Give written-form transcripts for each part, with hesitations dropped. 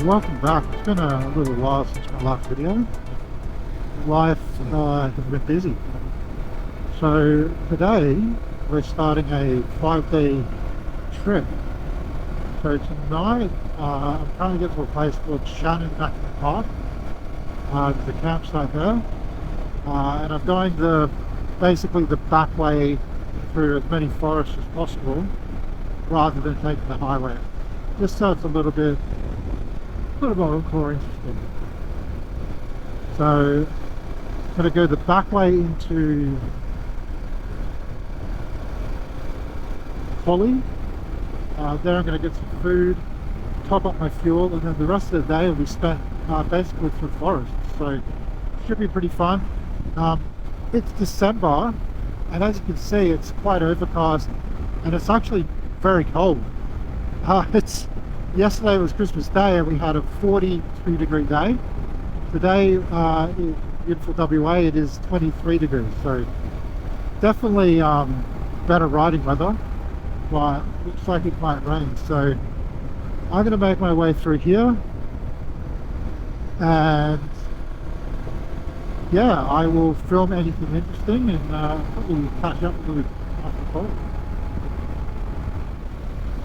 Welcome back. It's been a little while since my last video. Life has been busy. So today we're starting a 5-day trip. So tonight I'm trying to get to a place called Shannon National Park. There's a campsite there. And I'm going basically the back way through as many forests as possible rather than taking the highway. Just so it's a little bit more interesting. So I'm going to go the back way into Holly. There I'm going to get some food, top up my fuel, and then the rest of the day will be spent basically through forests. So it should be pretty fun. It's December, and as you can see, it's quite overcast, and it's actually very cold. Yesterday was Christmas Day and we had a 42-degree day. Today in beautiful WA it is 23 degrees, so definitely better riding weather, but looks like it might rain. So I'm going to make my way through here, and yeah, I will film anything interesting and probably catch up with you after the call.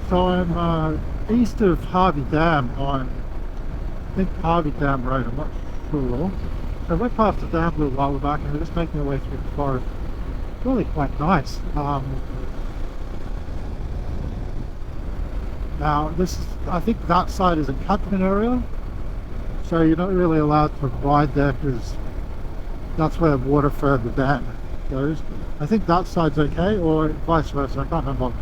So I'm east of Harvey Dam on, I think, Harvey Dam Road, I'm not sure. So I went past the dam a little while back and we're just making our way through the forest. It's really quite nice. Now I think that side is a catchment area, so you're not really allowed to ride there because that's where water for the dam goes. I think that side's okay, or vice versa, I can't remember.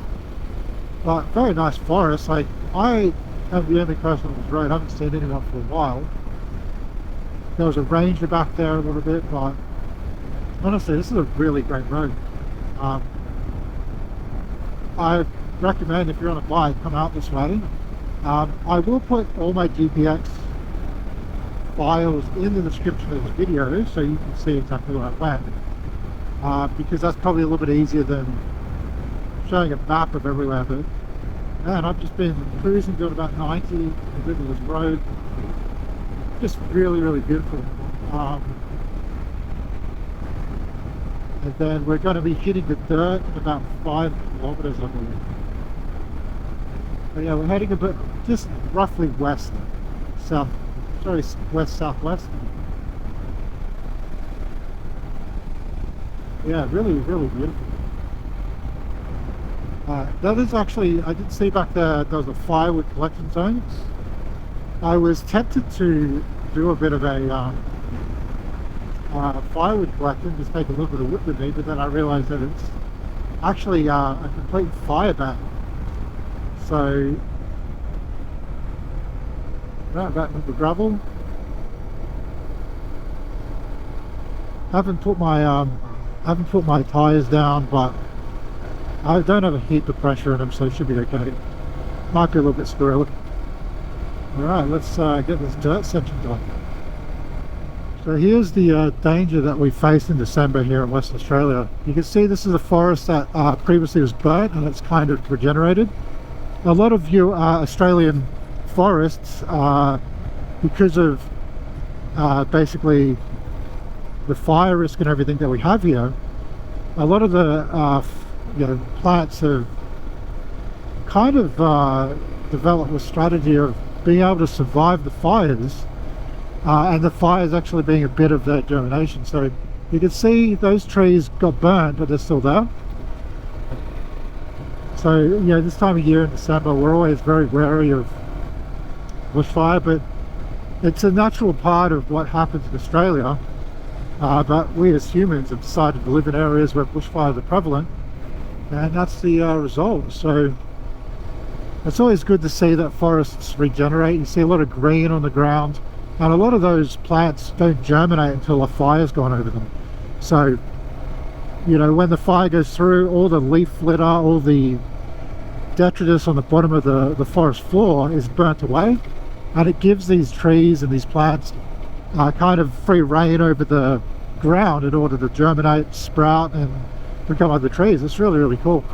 But very nice forest. Like, I am the only person on this road. I haven't seen anyone for a while. There was a ranger back there a little bit, but honestly, this is a really great road. I recommend, if you're on a bike, come out this way. I will put all my GPX files in the description of this video so you can see exactly where I went, because that's probably a little bit easier than showing a map of everywhere. But man, I've just been cruising doing about 90 in the middle of this road. Just really beautiful. And then we're going to be hitting the dirt in about 5 kilometers, I believe. But yeah, we're heading a bit, just roughly west southwest. Yeah, really beautiful. That is actually, I did see back there was a firewood collection zone. I was tempted to do a bit of a firewood collection, just take a little bit of wood with me, but then I realized that it's actually a complete fire ban. So back with the gravel. Haven't put my tires down, but I don't have a heap of pressure in them, so it should be okay. Might be a little bit squirrely. Alright, let's get this dirt section done. So here's the danger that we face in December here in Western Australia. You can see this is a forest that previously was burnt and it's kind of regenerated. A lot of you Australian forests, because of basically the fire risk and everything that we have here, a lot of the plants have kind of developed a strategy of being able to survive the fires, and the fires actually being a bit of their germination. So you can see those trees got burnt, but they're still there. So this time of year in December we're always very wary of bushfire, but it's a natural part of what happens in Australia. But we as humans have decided to live in areas where bushfires are prevalent, and that's the result. So it's always good to see that forests regenerate. You see a lot of green on the ground, and a lot of those plants don't germinate until a fire's gone over them. So when the fire goes through, all the leaf litter, all the detritus on the bottom of the forest floor is burnt away, and it gives these trees and these plants kind of free rein over the ground in order to germinate, sprout, and become other trees. It's really cool.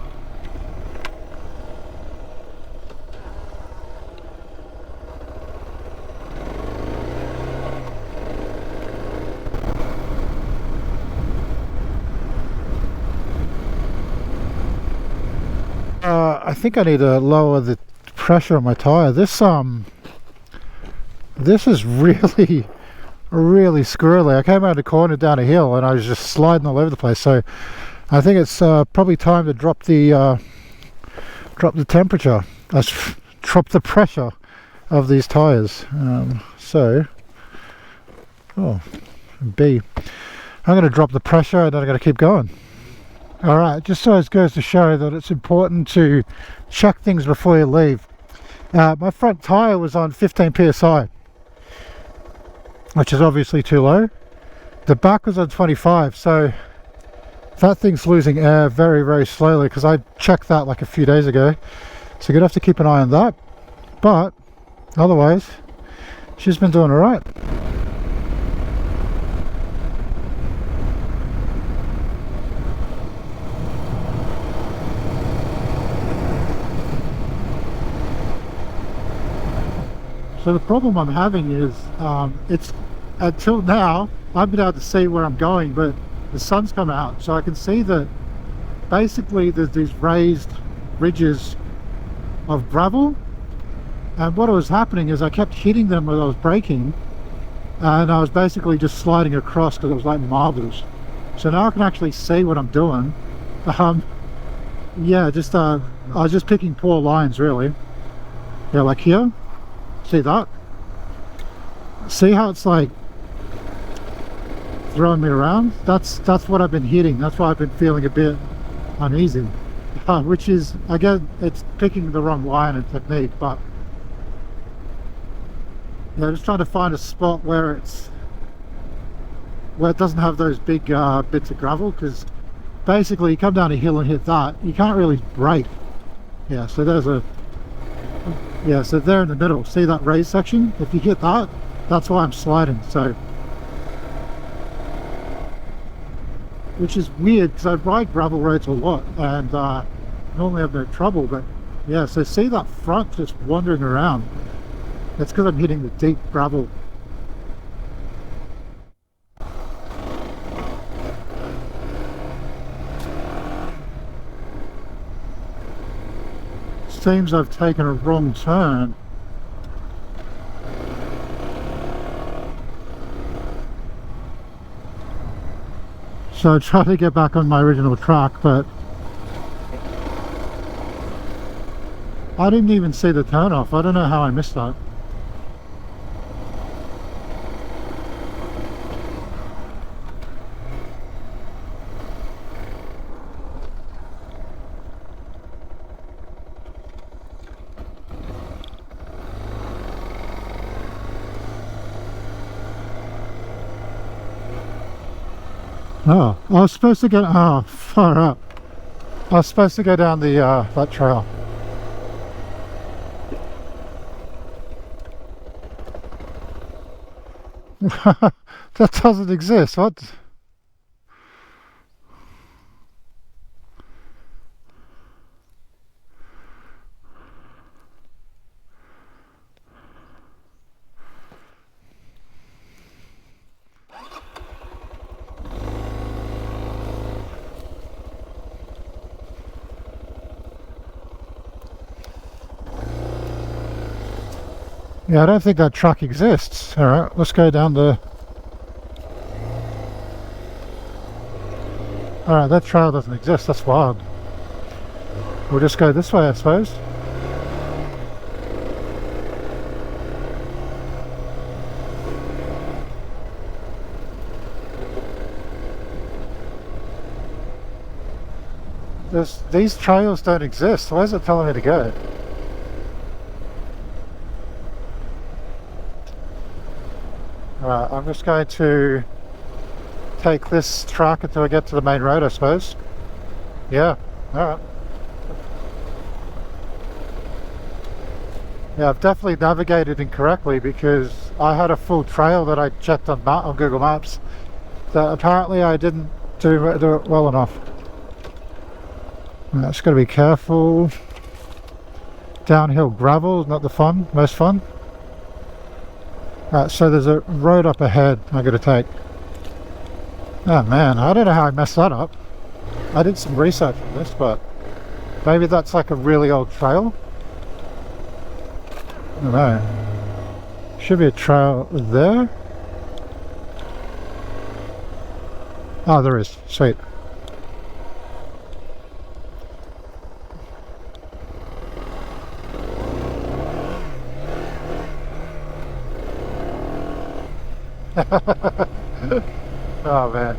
I think I need to lower the pressure on my tire. This is really really squirrely. I came around a corner down a hill and I was just sliding all over the place, so I think it's probably time to drop the temperature, drop the pressure of these tires. I'm going to drop the pressure and then I'm going to keep going. Alright, just so it goes to show that it's important to check things before you leave. My front tyre was on 15 psi, which is obviously too low. The back was on 25, so that thing's losing air very, very slowly, because I checked that like a few days ago. So you're going to have to keep an eye on that. But otherwise, she's been doing alright. So the problem I'm having is, it's until now I've been able to see where I'm going, but the sun's come out, so I can see that basically there's these raised ridges of gravel, and what was happening is I kept hitting them when I was braking, and I was basically just sliding across because it was like marbles. So now I can actually see what I'm doing. Yeah, just I was just picking poor lines really. Yeah, like here. See that? See how it's like throwing me around? That's what I've been hitting. That's why I've been feeling a bit uneasy. Which is, again, it's picking the wrong line and technique, but yeah, just trying to find a spot where it doesn't have those big bits of gravel, because basically you come down a hill and hit that, you can't really brake. Yeah, so there's a so there in the middle, see that raised section? If you hit that, that's why I'm sliding. So, which is weird because I ride gravel roads a lot and normally have no trouble, but yeah, so see that front just wandering around? That's because I'm hitting the deep gravel. Seems I've taken a wrong turn. So I tried to get back on my original track, but I didn't even see the turn off. I don't know how I missed that. Oh, I was supposed to go, oh, far up. I was supposed to go down the, that trail. That doesn't exist, what? Yeah, I don't think that track exists. Alright, let's go down the... Alright, that trail doesn't exist, that's wild. We'll just go this way, I suppose. These trails don't exist. Where's it telling me to go? Alright, I'm just going to take this track until I get to the main road, I suppose. Yeah, alright. Yeah, I've definitely navigated incorrectly because I had a full trail that I checked on Google Maps that apparently I didn't do it well enough. Just got to be careful. Downhill gravel is not the most fun. Right, so there's a road up ahead I got to take. Oh man, I don't know how I messed that up. I did some research on this, but Maybe that's like a really old trail. I don't know. Should be a trail there. Oh, there is. Sweet. Oh man.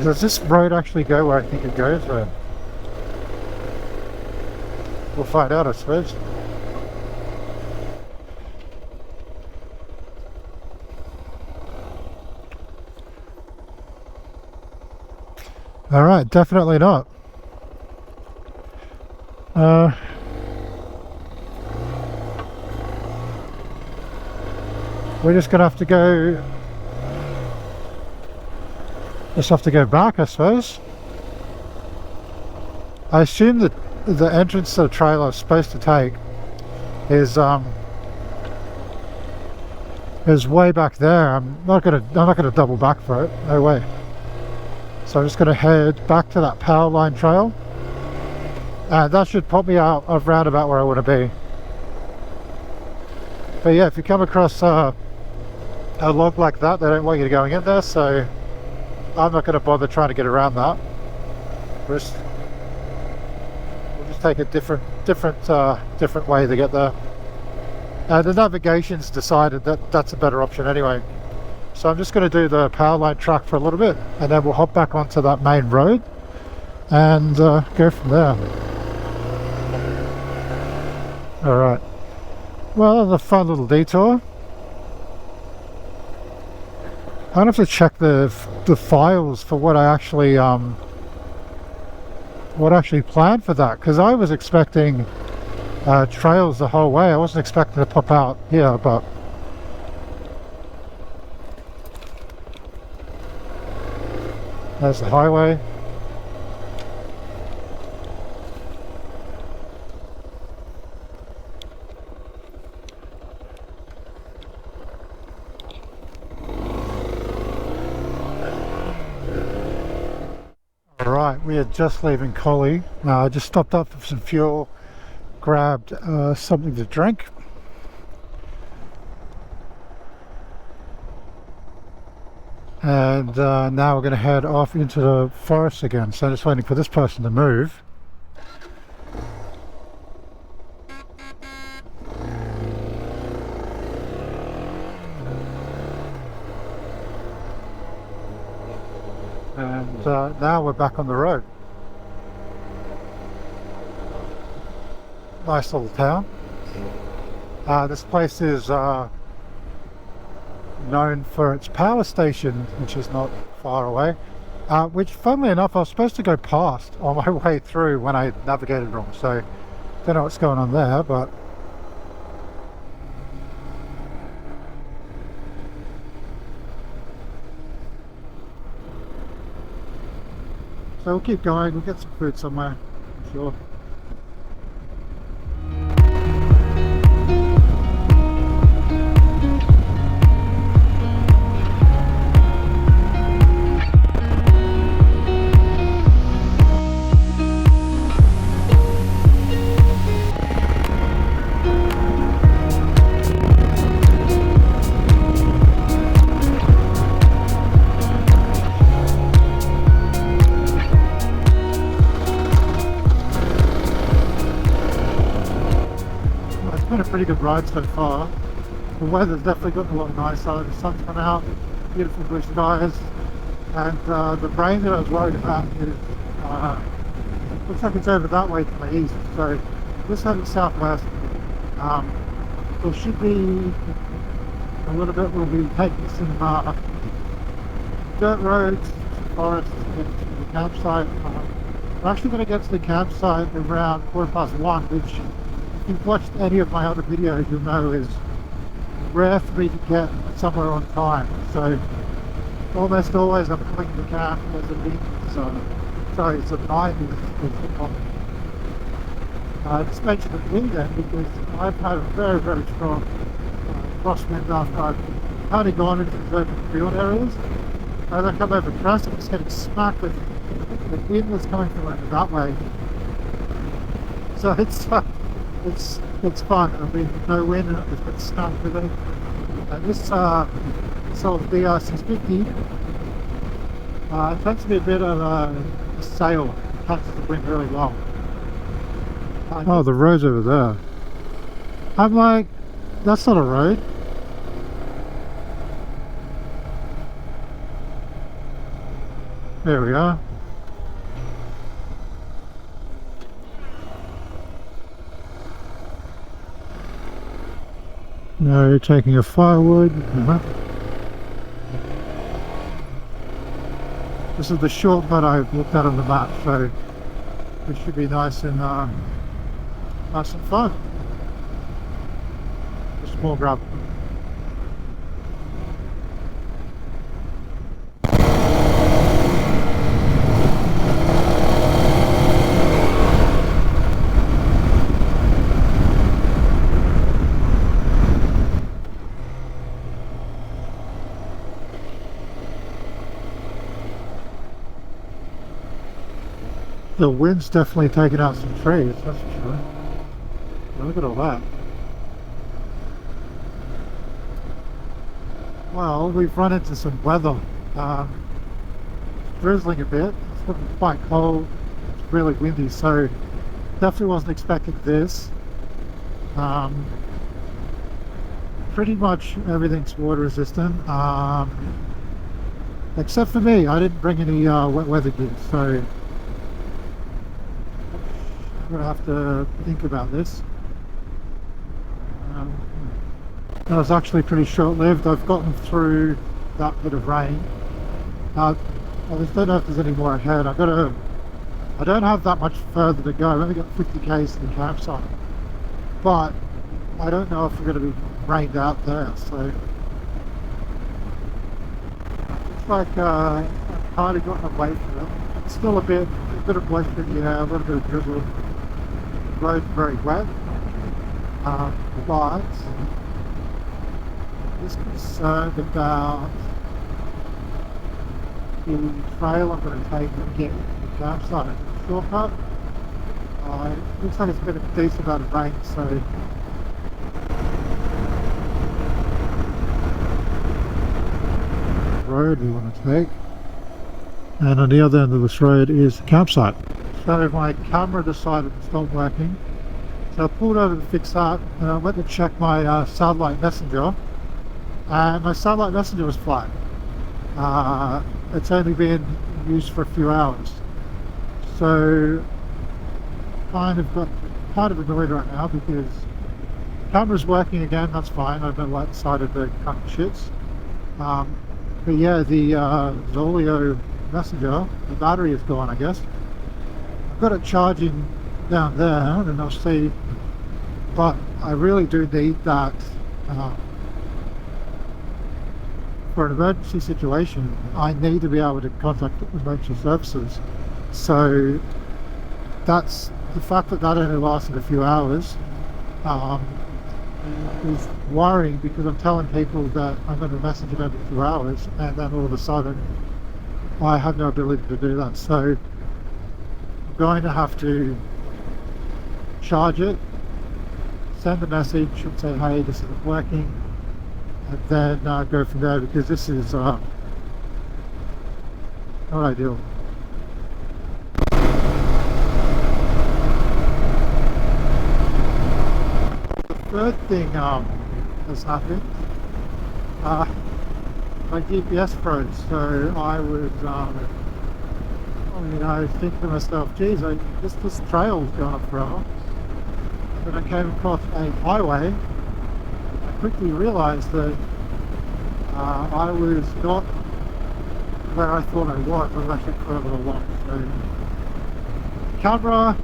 Does this road actually go where I think it goes? Or we'll find out, I suppose. All right, definitely not. We're just gonna have to go. Just have to go back, I suppose. I assume that the entrance to the trail I was supposed to take is way back there. I'm not gonna double back for it. No way. So I'm just gonna head back to that power line trail, and that should pop me out around about where I want to be. But yeah, if you come across a log like that, they don't want you going in there, so I'm not going to bother trying to get around that. We'll just take a different way to get there. The navigation's decided that that's a better option anyway. So I'm just going to do the power line track for a little bit, and then we'll hop back onto that main road and go from there. All right. Well, that was a fun little detour. I'm gonna have to check the files for what I actually planned for that, because I was expecting trails the whole way. I wasn't expecting to pop out here, but there's the highway. Alright, we are just leaving Collie. I just stopped up for some fuel, grabbed something to drink. And now we're going to head off into the forest again. So I'm just waiting for this person to move. And now we're back on the road. Nice little town. This place is known for its power station, which is not far away. Which, funnily enough, I was supposed to go past on my way through when I navigated wrong. So, don't know what's going on there, but so we'll keep going. We'll get some food somewhere, I'm sure. Been a pretty good ride so far. The weather's definitely gotten a lot nicer. The sun's come out, beautiful blue skies, and the rain that I was worried about is looks like it's over that way to the east. So this heading southwest. There should be a little bit. We'll be taking some dirt roads, forests to get to the campsite. We're actually going to get to the campsite around 1:15, which, if you've watched any of my other videos, you'll know is rare for me to get somewhere on time. So almost always I'm coming to the camp, there's a meeting, so sorry, it's a night. I just mentioned the wind then because I've had a very, very strong crosswind after I've kind of gone into the open field areas. As I come over crest, I'm just getting smacked with the wind that's coming from that way. So it's fun. I mean, no wind and it's been stuck with it. And this sort of DR650 it tends to be a bit of a sail. It catches the wind really well. Oh, the road's over there. I'm like, that's not a road. There we are. No, you're taking a firewood. This is the shortcut I've looked at on the map, so it should be nice and fun. Just more gravel. The wind's definitely taken out some trees, that's for sure. Look at all that. Well, we've run into some weather. It's drizzling a bit, it's looking quite cold, it's really windy, so definitely wasn't expecting this. Pretty much everything's water resistant, except for me. I didn't bring any wet weather gear, so I'm gonna have to think about this. That was actually pretty short-lived. I've gotten through that bit of rain. I just don't know if there's any more ahead. I don't have that much further to go. I've only got 50 k's to the campsite, but I don't know if we're going to be rained out there. So it's like I've kind of gotten away from it. It's still a bit of moisture, yeah, a little bit of drizzle. The road's very wet, but just concerned about the trail I'm going to take to get to the campsite. Shortcut. It looks like it's been a decent amount of rain, so road we want to take. And on the other end of this road is the campsite. So my camera decided to stop working. So I pulled over to fix that and I went to check my satellite messenger. And my satellite messenger was flat. It's only been used for a few hours, so kind of annoyed right now because the camera's working again. That's fine. I've been decided to cut the shits. But yeah, the Zolio messenger, the battery is gone. I guess I've got it charging down there, and I'll see. But I really do need that. For an emergency situation, I need to be able to contact emergency services. So that's the fact that only lasted a few hours is worrying, because I'm telling people that I'm going to message in every 2 hours, and then all of a sudden I have no ability to do that. So I'm going to have to charge it, send a message and say, hey, this isn't working, and then go from there, because this is not ideal. The third thing has happened. My GPS froze, so I was thinking to myself, geez, this trail's gone up forever. But I came across a highway. Quickly realized that I was not where I thought I was. I was actually further along. So camera,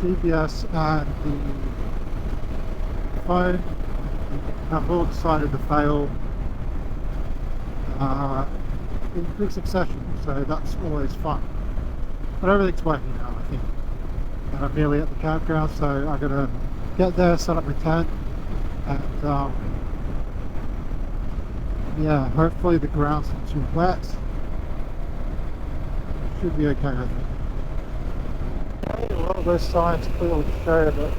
GPS and the phone have all decided to fail in quick succession, so that's always fun. But everything's working now, I think. and I'm nearly at the campground, so I'm gonna get there, set up my tent, and yeah, hopefully the ground's not too wet. Should be okay, I think. A lot of those signs clearly show that the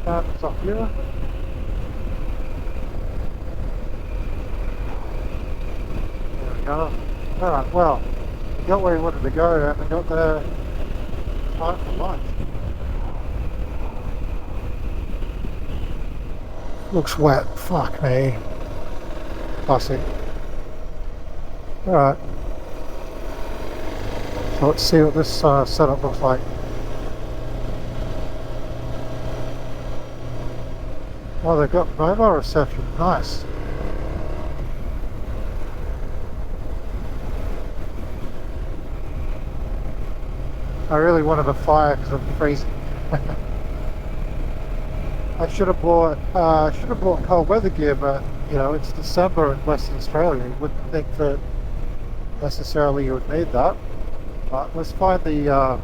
camp's up here. There we go. Alright, well, we got where we wanted to go and we got there time for lunch. Looks wet, fuck me. Classic. Alright. So let's see what this setup looks like. Oh, they've got mobile reception, nice. I really wanted a fire because I'm freezing. I should have bought cold weather gear, but you know it's December in Western Australia. You wouldn't think that necessarily you would need that. But let's find the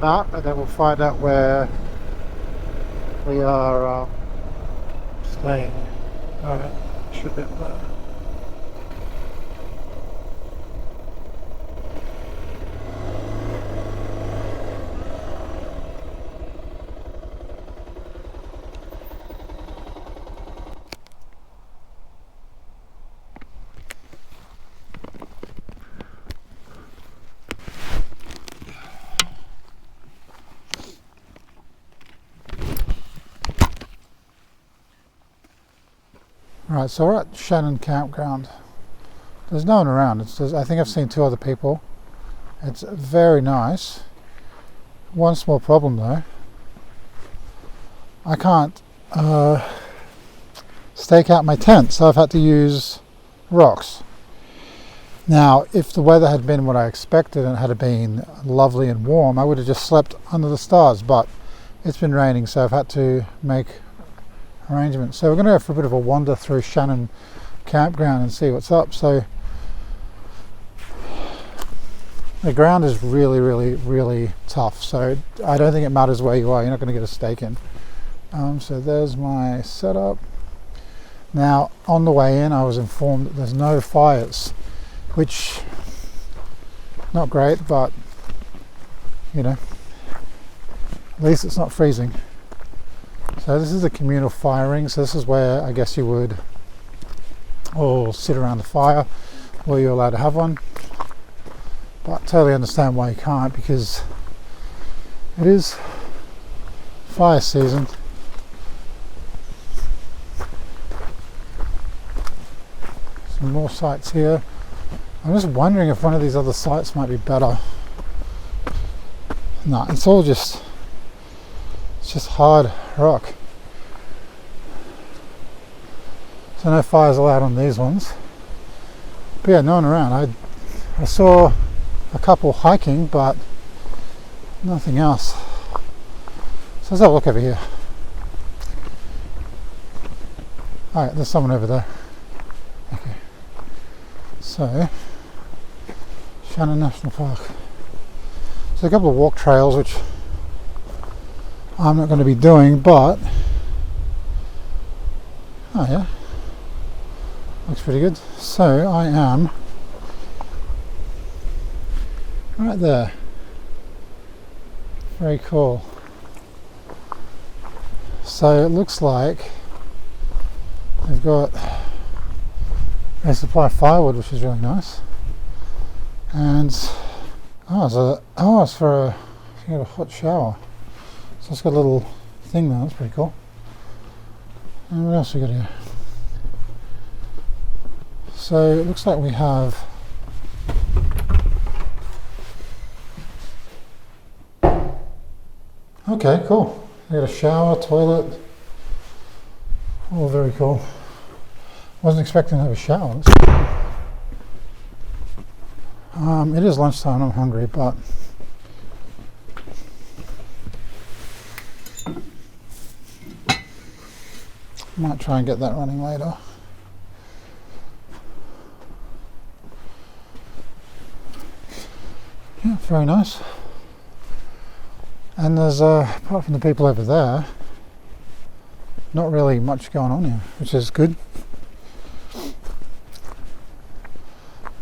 map, and then we'll find out where we are staying. Alright, should be up there. Right, so we're at Shannon Campground. There's no one around. I think I've seen 2 other people. It's very nice. One small problem though. I can't stake out my tent, so I've had to use rocks. Now, if the weather had been what I expected and had been lovely and warm, I would have just slept under the stars, but it's been raining, so I've had to make arrangements. So we're going to go for a bit of a wander through Shannon Campground and see what's up. So the ground is really tough, so I don't think it matters where you are, you're not going to get a stake in. So there's my setup. Now on the way in I was informed that there's no fires, which not great, but you know, at least it's not freezing. So this is a communal fire ring, so this is where I guess you would all sit around the fire, or you're allowed to have one. But I totally understand why you can't, because it is fire season. Some more sites here. I'm just wondering if one of these other sites might be better. No, it's just hard rock. So no fires allowed on these ones. But yeah, no one around. I saw a couple hiking, but nothing else. So let's have a look over here. Alright, there's someone over there. Okay. So, Shannon National Park. So a couple of walk trails, which I'm not going to be doing, but oh yeah, looks pretty good. So I am right there. Very cool. So it looks like they've got a supply of firewood, which is really nice. And it's for you get a hot shower. So it's got a little thing there, that's pretty cool. And what else we got here? So it looks like we have okay, cool. We got a shower, toilet, all very cool. Wasn't expecting to have a shower. It is lunchtime, I'm hungry, but might try and get that running later. Yeah, very nice. And there's, apart from the people over there, not really much going on here, which is good.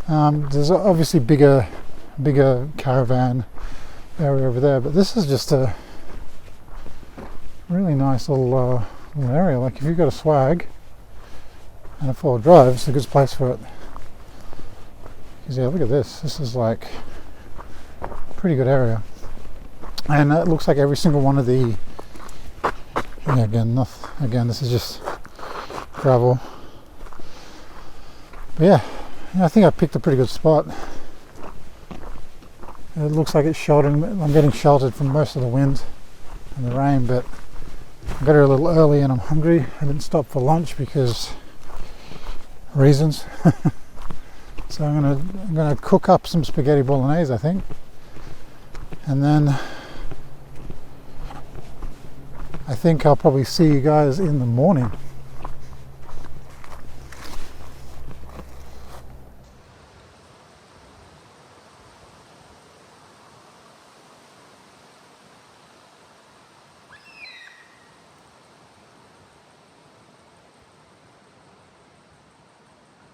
There's obviously bigger caravan area over there, but this is just a really nice little area. Like if you've got a swag and a 4-wheel drive, it's a good place for it. Because yeah, look at this. This is like a pretty good area, and it looks like every single one of the. Yeah, again, this is just gravel. But yeah, I think I picked a pretty good spot. It looks like it's sheltering. I'm getting sheltered from most of the wind and the rain, but I got here a little early and I'm hungry. I didn't stop for lunch because reasons. So I'm gonna cook up some spaghetti bolognese, I think, and then I think I'll probably see you guys in the morning.